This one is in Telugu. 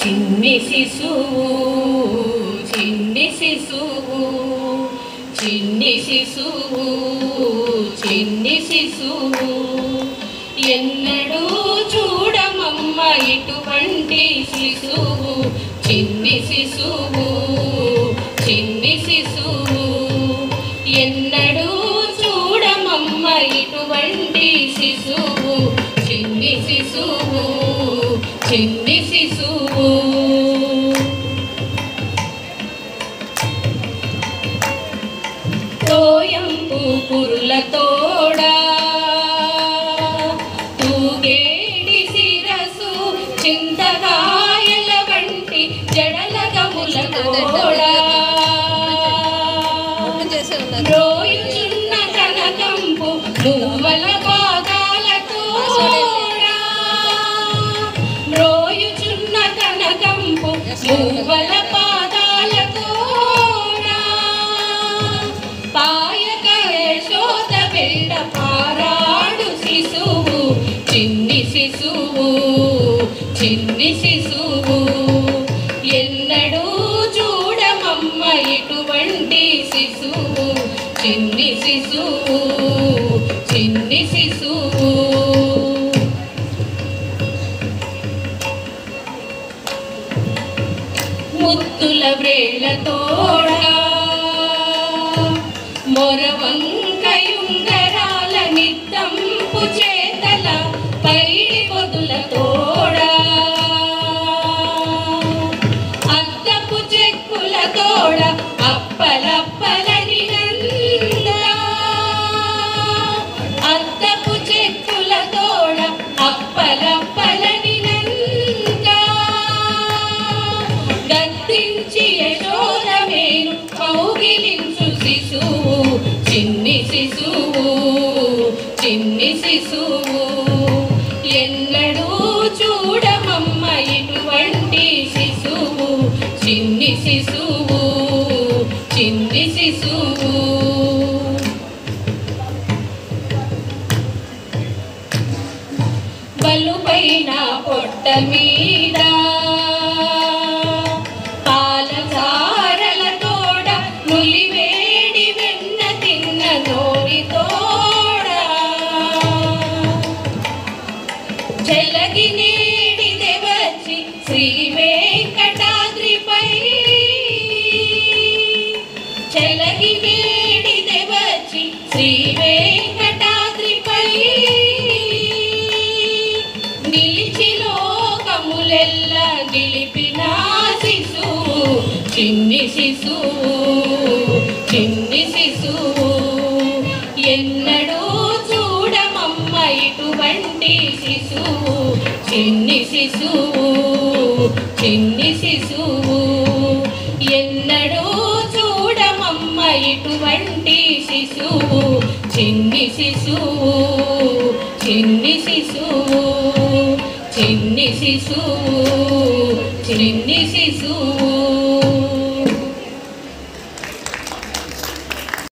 చిన్ని శిశువు చిన్ని శిశువు చిన్ని శిశువు చిన్ని శిశువు ఎన్నడూ చూడమమ్మ ఇటువంటి శిశువు చిన్ని శిశువు చిన్ని శిశువు ఎన్నడూ చూడమమ్మ ఇటువంటి శిశువు చిన్ని శిశువు చిన్ని శిశువు తోయంపు పురులతోడా తూగేడి శిరసు చింతకాయల వంటి జడలగములతోడా రోయుచున్న కనకంపు మువ్వల పాదాలతోడా రోయుచున్న కనకంపు మువ్వల పాదాలతోడా పాయక యశోద బిడ్డ పారాడు శిశువు చిన్ని శిశువు చిన్ని శిశువు ఎన్నడూ చూడమమ్మ ఇటువంటి శిశువు చిన్ని శిశువు చిన్ని శిశువు ముత్తుల వ్రేళ్లతోడా మొరవంకయుంగరాల నిత్తంపు చేతల పైడి పొదులతోడా అద్దపు చెక్కులతోడ అప్పలప్పలని అద్దపు చెక్కులతోడ అప్పలప్పలని గద్దించి యశోద మేను కౌగిలించు శిశువు చిన్ని శిశువు చిన్ని శిశువు ఎన్నడూ చూడమమ్మ ఇటువంటి శిశువు చిన్ని శిశువు చిన్ని శిశువు బలుపైన పొట్ట మీద పాలధారలతోడ నులివేడి వెన్న తిన్న నోరితోడా చెలగి నేడిదే వచ్చి శ్రీ వెంకటాద్రిపై చెలగి నేడిదే వచ్చి శ్రీ వెంకటాద్రిపై నిలిచి లోకములెల్ల నిలిపిన శిశువు చిన్ని శిశువు చిన్ని శిశువు ఎన్నడూ చూడమమ్మ ఇటువంటి శిశువు చిన్ని శిశువు చిన్ని శిశువు ఎన్నడూ చూడమమ్మ ఇటువంటి శిశువు చిన్ని శిశువు చిన్ని శిశువు చిన్ని శిశువు చిన్ని శిశువు